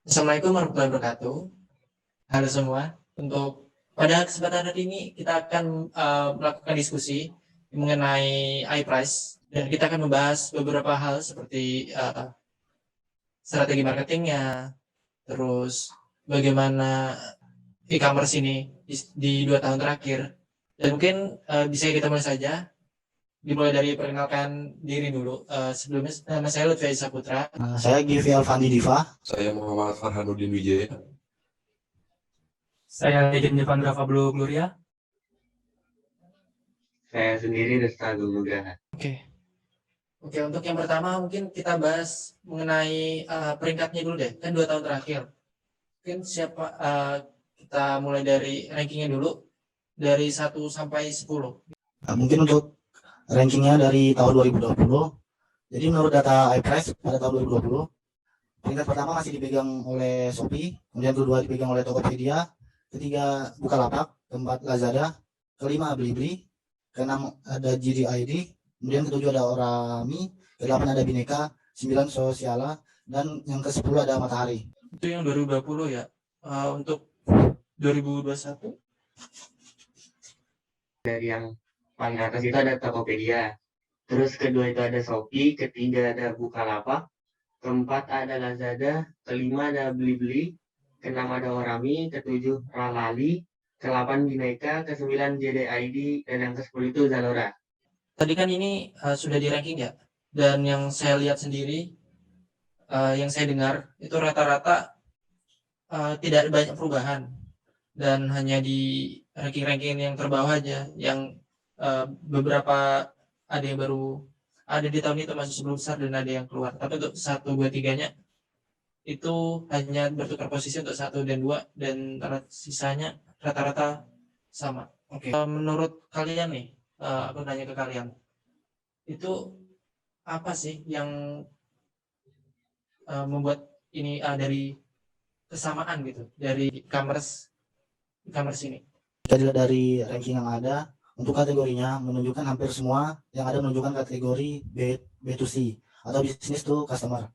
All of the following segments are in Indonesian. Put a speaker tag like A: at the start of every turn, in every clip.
A: Assalamualaikum warahmatullahi wabarakatuh. Halo semua. Untuk pada kesempatan hari ini kita akan melakukan diskusi mengenai iPrice dan kita akan membahas beberapa hal seperti strategi marketingnya, terus bagaimana e-commerce ini di 2 tahun terakhir. Dan mungkin bisa kita mulai saja. Dimulai dari perkenalkan diri dulu. Sebelumnya nama saya Lutfi Saputra.
B: Saya Givi Alfandi Diva.
C: Saya Muhammad Farhanuddin Wijaya.
D: Saya Legend Devandra Fablo Gloria.
E: Saya sendiri Desta Nugraha.
A: Oke, untuk yang pertama mungkin kita bahas mengenai peringkatnya dulu deh. Kan 2 tahun terakhir. Mungkin kita mulai dari rankingnya dulu. Dari 1 sampai 10.
B: Mungkin untuk rankingnya dari tahun 2020. Jadi menurut data iPrice pada tahun 2020, peringkat pertama masih dipegang oleh Shopee, kemudian kedua dipegang oleh Tokopedia, ketiga Bukalapak, keempat Lazada, kelima Blibli, keenam ada JDID, kemudian ketujuh ada Orami, kedelapan ada Bineka, 9 Sosiala, dan yang ke-10 ada Matahari.
A: Itu yang 2020 ya. Untuk 2021
E: Dari yang paling atas itu ada Tokopedia. Terus kedua itu ada Shopee, ketiga ada Bukalapak, keempat ada Lazada, kelima ada Blibli, keenam ada Orami, ketujuh Ralali, ke-8 Bineka, ke-9 JDID, dan yang ke-10 itu Zalora.
A: tadi kan ini sudah di ranking ya. Dan yang saya lihat sendiri, yang saya dengar itu rata-rata tidak banyak perubahan dan hanya di ranking-ranking yang terbawah aja, yang beberapa ada yang baru ada di tahun itu masih 10 besar dan ada yang keluar. Tapi untuk 1, 2, 3-nya itu hanya bertukar posisi untuk 1 dan 2 dan sisanya rata-rata sama. Oke. Menurut kalian nih, aku nanya ke kalian, itu apa sih yang membuat ini dari kesamaan gitu dari e-commerce ini?
B: Jika dilihat dari ranking yang ada, untuk kategorinya menunjukkan hampir semua yang ada menunjukkan kategori B2C atau business to customer.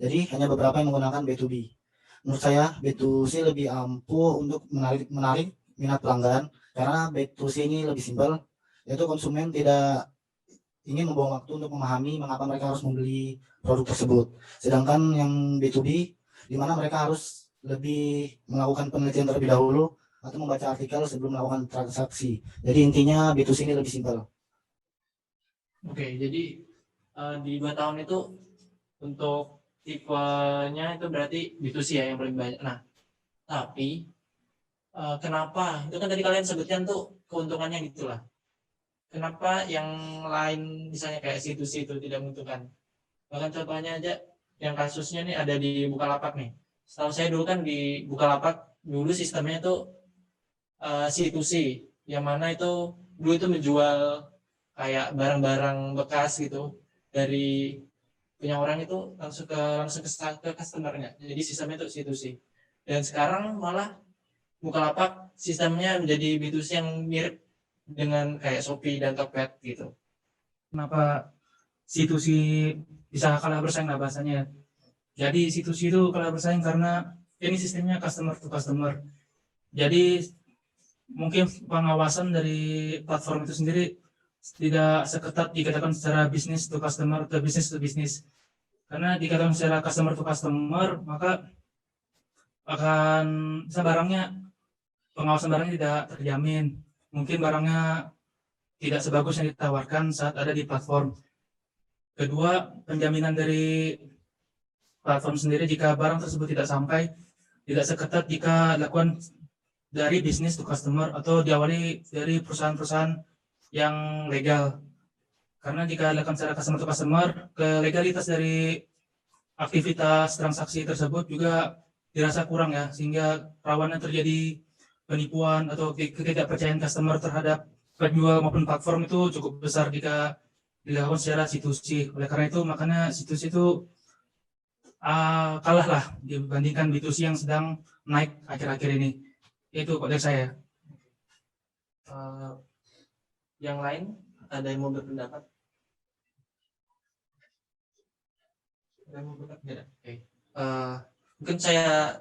B: Jadi hanya beberapa yang menggunakan B2B. Menurut saya B2C lebih ampuh untuk menarik minat pelanggan karena B2C ini lebih simpel, yaitu konsumen tidak ingin membuang waktu untuk memahami mengapa mereka harus membeli produk tersebut. Sedangkan yang B2B di mana mereka harus lebih melakukan penelitian terlebih dahulu atau membaca artikel sebelum melakukan transaksi. Jadi intinya B2C ini lebih simpel.
A: Oke, jadi di 2 tahun itu untuk tipenya itu berarti B2C ya yang paling banyak. Nah, tapi kenapa? Itu kan tadi kalian sebutkan tuh keuntungannya gitulah. Kenapa yang lain misalnya kayak C2C itu tidak menguntungkan? Bahkan contohnya aja yang kasusnya nih ada di Bukalapak nih. Setahu saya dulu kan di Bukalapak dulu sistemnya itu C2C, yang mana itu dulu itu menjual kayak barang-barang bekas gitu dari punya orang itu langsung ke customernya. Jadi sistemnya itu C2C. Dan sekarang malah Bukalapak sistemnya menjadi B2C yang mirip dengan kayak Shopee dan Tokped gitu.
D: Kenapa C2C bisa kalah bersaing lah bahasanya. Jadi C2C itu kalah bersaing karena ini sistemnya customer to customer. Jadi mungkin pengawasan dari platform itu sendiri tidak seketat dikatakan secara business to customer atau business to business. Karena dikatakan secara customer to customer, maka akan barangnya, pengawasan barangnya tidak terjamin. Mungkin barangnya tidak sebagus yang ditawarkan saat ada di platform. Kedua, penjaminan dari platform sendiri jika barang tersebut tidak sampai, tidak seketat jika dilakukan dari business to customer atau diawali dari perusahaan-perusahaan yang legal. Karena jika dilakukan secara customer to customer, legalitas dari aktivitas transaksi tersebut juga dirasa kurang ya, sehingga rawannya terjadi penipuan atau ketidakpercayaan customer terhadap penjual maupun platform itu cukup besar jika dilakukan secara C2C. Oleh karena itu makanya C2C itu kalah lah dibandingkan B2C yang sedang naik akhir-akhir ini. Itu kok dari saya.
A: Yang lain ada yang mau berpendapat? Ada yang mau berpendapat? Oke. Mungkin saya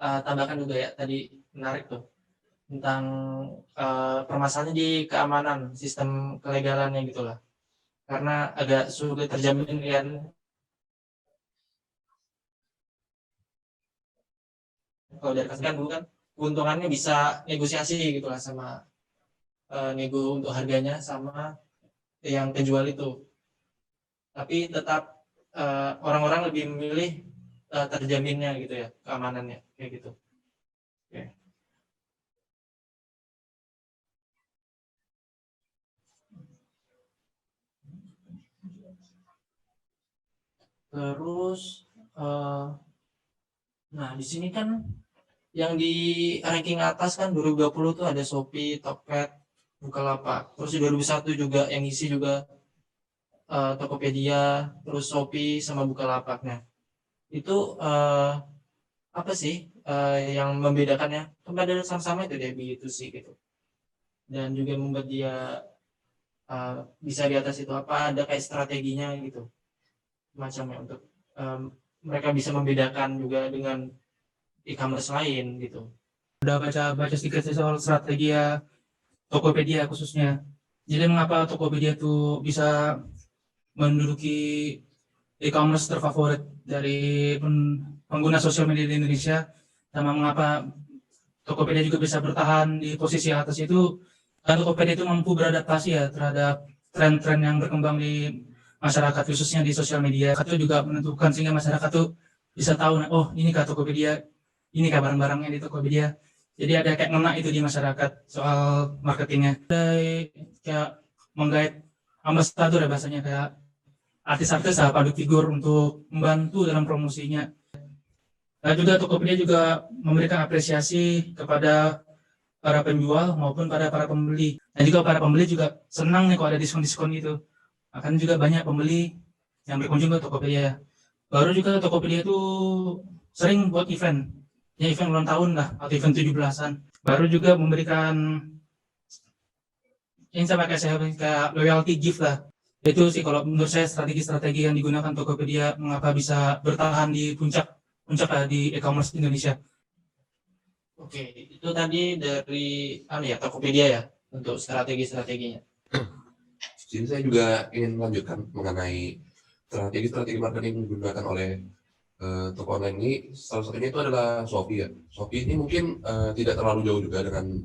A: tambahkan juga ya, tadi menarik tuh tentang permasalahannya di keamanan sistem kelegalannya gitulah, karena agak sulit terjamin kan. Kalau dari kasih kan dulu kan keuntungannya bisa negosiasi gitulah sama nego untuk harganya sama yang penjual itu, tapi tetap orang-orang lebih memilih terjaminnya gitu ya, keamanannya kayak gitu. Oke. Terus nah di sini kan yang di ranking atas kan 2020 tuh ada Shopee, Tokped, Bukalapak. Terus di 2001 juga yang isi juga Tokopedia, terus Shopee sama Bukalapak. Nah, itu apa sih yang membedakannya? Kan pada sama-sama itu dia begitu sih gitu. Dan juga membuat dia bisa di atas itu apa? Ada kayak strateginya gitu, macamnya untuk mereka bisa membedakan juga dengan e-commerce lain gitu.
D: Udah baca sedikit sih soal strategi ya Tokopedia khususnya. Jadi mengapa Tokopedia itu bisa menduduki e-commerce terfavorit dari pengguna sosial media di Indonesia, sama mengapa Tokopedia juga bisa bertahan di posisi atas itu, karena Tokopedia itu mampu beradaptasi ya terhadap tren-tren yang berkembang di masyarakat khususnya di sosial media. Itu juga menentukan sehingga masyarakat tuh bisa tahu, oh ini kah Tokopedia, ini kah barang-barangnya di Tokopedia. Jadi ada kayak ngena itu di masyarakat soal marketingnya. Ada kayak menggait ambassador ya bahasanya, kayak artis-artis public figure untuk membantu dalam promosinya. Dan juga Tokopedia juga memberikan apresiasi kepada para penjual maupun pada para pembeli. Dan juga para pembeli juga senang nih kalau ada diskon-diskon gitu. Akan juga banyak pembeli yang berkunjung ke Tokopedia. Baru juga Tokopedia itu sering buat event. Ya event ulang tahun lah, atau event 17-an. Baru juga memberikan yang saya pakai kayak loyalty gift lah. Itu sih kalau menurut saya strategi-strategi yang digunakan Tokopedia mengapa bisa bertahan di puncak di e-commerce Indonesia.
A: Oke, itu tadi dari Tokopedia ya untuk strategi-strateginya.
C: Jadi saya juga ingin melanjutkan mengenai strategi-strategi marketing yang digunakan oleh toko online ini. Salah satunya itu adalah Shopee ya. Shopee ini mungkin tidak terlalu jauh juga dengan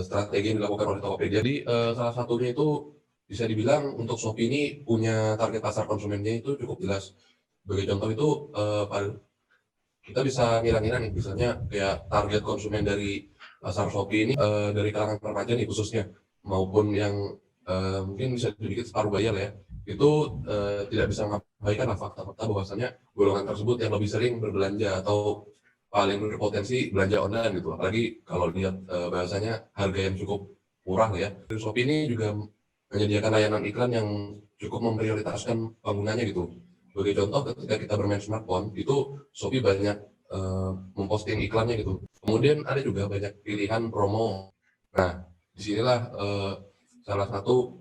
C: strategi yang dilakukan oleh Tokopedia. Jadi salah satunya itu bisa dibilang untuk Shopee ini punya target pasar konsumennya itu cukup jelas. Sebagai contoh itu kita bisa ngira-ngira nih, misalnya kayak target konsumen dari pasar Shopee ini dari kalangan remaja nih khususnya, maupun yang mungkin bisa sedikit separuh bayar ya, itu tidak bisa mengabaikan fakta-fakta bahwasanya golongan tersebut yang lebih sering berbelanja atau paling berpotensi belanja online gitu. Apalagi kalau lihat bahasanya harga yang cukup murah ya. Shopee ini juga menyediakan layanan iklan yang cukup memprioritaskan penggunanya gitu. Sebagai contoh, ketika kita bermain smartphone, itu Shopee banyak memposting iklannya gitu. Kemudian ada juga banyak pilihan promo. Nah, disinilah salah satu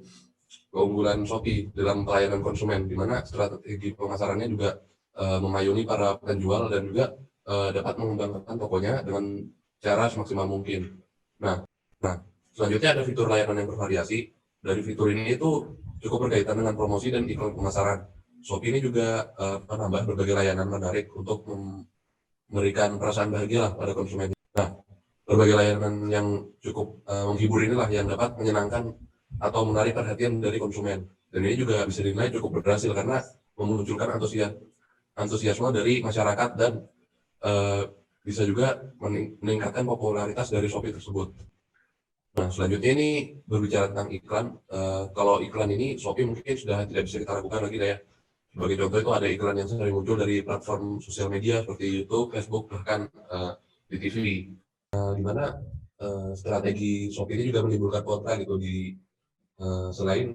C: keunggulan Shopee dalam pelayanan konsumen, di mana strategi pemasarannya juga memayungi para penjual dan juga dapat mengembangkan tokonya dengan cara semaksimal mungkin. Nah, selanjutnya ada fitur layanan yang bervariasi. Dari fitur ini itu cukup berkaitan dengan promosi dan iklan pemasaran. Shopee ini juga menambah berbagai layanan menarik untuk memberikan perasaan bahagia lah pada konsumen. Nah, berbagai layanan yang cukup menghibur inilah yang dapat menyenangkan atau menarik perhatian dari konsumen. Dan ini juga bisa dinilai cukup berhasil karena memunculkan antusiasme dari masyarakat dan bisa juga meningkatkan popularitas dari Shopee tersebut. Nah, selanjutnya ini berbicara tentang iklan. Kalau iklan ini Shopee mungkin sudah tidak bisa kita lakukan lagi ya. Sebagai contoh itu ada iklan yang sering muncul dari platform sosial media seperti YouTube, Facebook, bahkan di TV. Di mana strategi Shopee ini juga menimbulkan kontra gitu di selain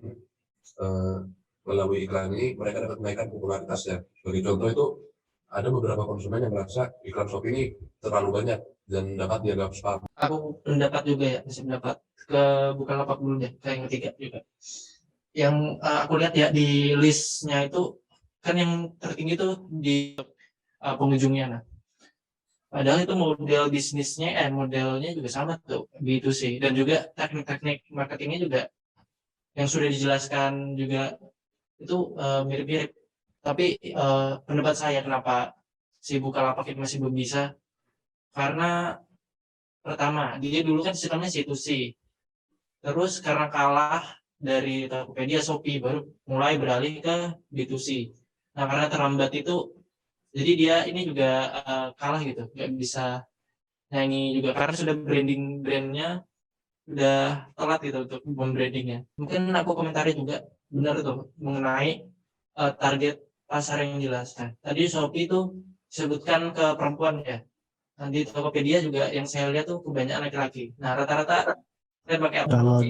C: melalui iklan ini mereka dapat menaikkan popularitasnya. Sebagai contoh itu ada beberapa konsumen yang merasa iklan Shopee ini terlalu banyak dan dapat dianggap spam.
A: Aku pendapat juga ya, masih pendapat ke Bukalapak dulu deh, ke yang ketiga juga. Yang aku lihat ya di listnya itu kan yang tertinggi tuh di pengunjungnya. Nah, Padahal itu modelnya juga sama tuh B2C, dan juga teknik-teknik marketingnya juga yang sudah dijelaskan juga itu mirip-mirip. Tapi pendapat saya kenapa si Bukalapak ini masih belum bisa, karena pertama dia dulu kan sistemnya C2C, terus karena kalah dari Tokopedia, Shopee baru mulai beralih ke B2C. Nah karena terlambat itu, jadi dia ini juga kalah gitu, nggak bisa nyanyi juga karena sudah brandnya udah telat gitu untuk membrandingnya. Mungkin aku komentari juga benar tuh mengenai target pasar yang jelas. Nah, tadi Shopee itu disebutkan ke perempuan ya. Nah, di Tokopedia juga yang saya lihat tuh kebanyakan laki-laki. Nah, rata-rata saya pakai apa?
B: Kalau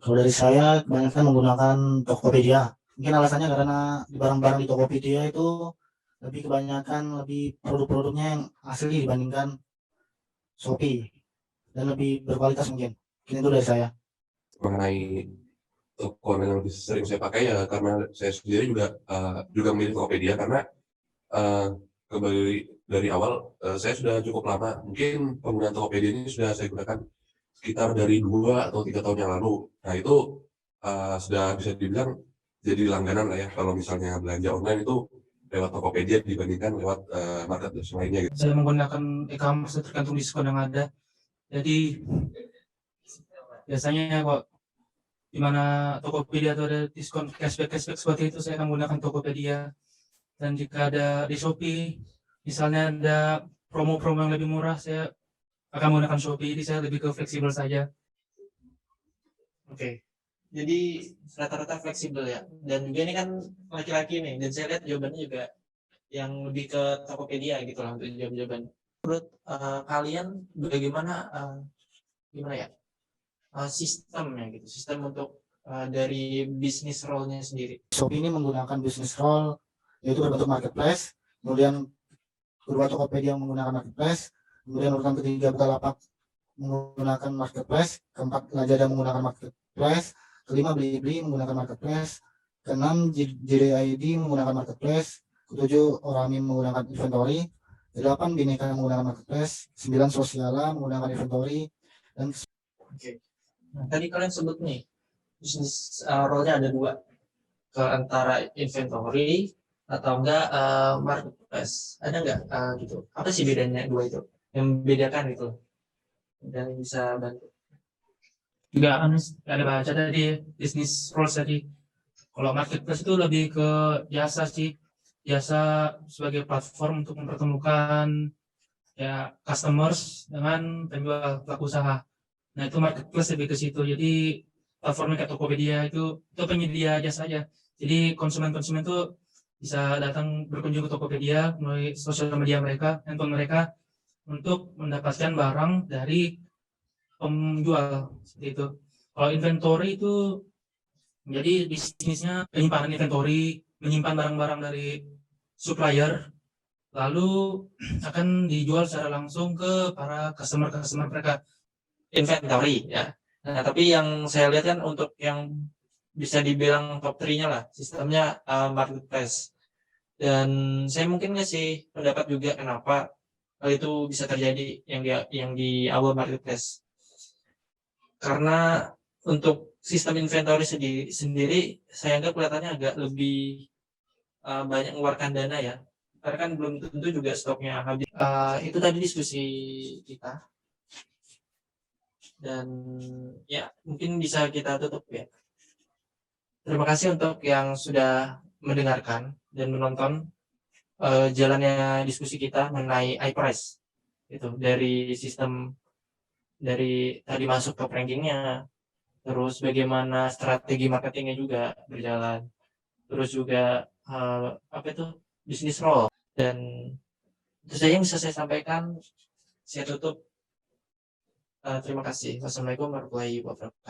B: kalau dari saya kebanyakan menggunakan Tokopedia. Mungkin alasannya karena di barang-barang di Tokopedia itu lebih produk-produknya yang asli dibandingkan Shopee dan lebih berkualitas mungkin. Mungkin itu dari saya.
C: Mengenai toko online yang lebih sering saya pakai ya karena saya sendiri juga memilih Tokopedia karena kembali dari awal saya sudah cukup lama, mungkin penggunaan Tokopedia ini sudah saya gunakan sekitar dari 2 atau 3 tahun yang lalu. Nah itu sudah bisa dibilang jadi langganan lah ya kalau misalnya belanja online itu lewat Tokopedia dibandingkan lewat marketplace lainnya gitu.
D: Saya menggunakan e-commerce tergantung diskon yang ada. Jadi biasanya kok di mana Tokopedia atau ada diskon cashback seperti itu, saya akan menggunakan Tokopedia. Dan jika ada di Shopee, misalnya ada promo-promo yang lebih murah, saya akan menggunakan Shopee. Jadi saya lebih ke fleksibel saja.
A: Oke. Jadi rata-rata fleksibel ya. Dan juga ini kan laki-laki nih, dan saya lihat jawabannya juga yang lebih ke Tokopedia gitu lah untuk jawaban. Menurut kalian bagaimana gimana ya sistemnya gitu, sistem untuk dari bisnis role-nya sendiri?
B: Shopee ini menggunakan business role yaitu berbentuk marketplace, kemudian kedua Tokopedia menggunakan marketplace, kemudian urutan ketiga Bukalapak menggunakan marketplace, keempat Lazada menggunakan marketplace, kelima Blibli menggunakan marketplace, keenam JDID menggunakan marketplace, ketujuh Orami menggunakan inventory, kedelapan Bineka menggunakan marketplace, 9 Sosiala menggunakan inventory, dan
A: Oke. Nah, tadi kalian sebut nih bisnis role-nya ada 2, ke antara inventory atau enggak marketplace. Ada enggak gitu? Apa sih bedanya 2 itu? Yang membedakan gitu dan bisa bantu.
D: Juga ada baca tadi bisnis roles tadi. Kalau marketplace itu lebih ke jasa sih, jasa sebagai platform untuk mempertemukan ya customers dengan penjual pelaku usaha. Nah itu marketplace lebih ke situ. Jadi platformnya kayak Tokopedia itu penyedia jasa aja. Jadi konsumen-konsumen itu bisa datang berkunjung ke Tokopedia melalui sosial media mereka, handphone mereka, untuk mendapatkan barang dari penjual seperti itu. Kalau inventory itu jadi bisnisnya penyimpanan inventory, menyimpan barang-barang dari supplier, lalu akan dijual secara langsung ke para customer mereka.
A: Inventory ya. Nah, tapi yang saya lihat kan untuk yang bisa dibilang top 3-nya lah sistemnya marketplace. Dan saya mungkin ngasih pendapat juga kenapa hal itu bisa terjadi yang di awal marketplace. Karena untuk sistem inventory sendiri saya anggap kelihatannya agak lebih banyak mengeluarkan dana ya. Karena kan belum tentu juga stoknya habis. Itu tadi diskusi kita. Dan ya mungkin bisa kita tutup ya. Terima kasih untuk yang sudah mendengarkan dan menonton jalannya diskusi kita mengenai iPrice itu, dari sistem dari tadi masuk ke rankingnya, terus bagaimana strategi marketingnya juga berjalan, terus juga apa itu bisnis role, dan itu saja yang bisa saya sampaikan. Saya tutup. Terima kasih. Wassalamualaikum warahmatullahi wabarakatuh.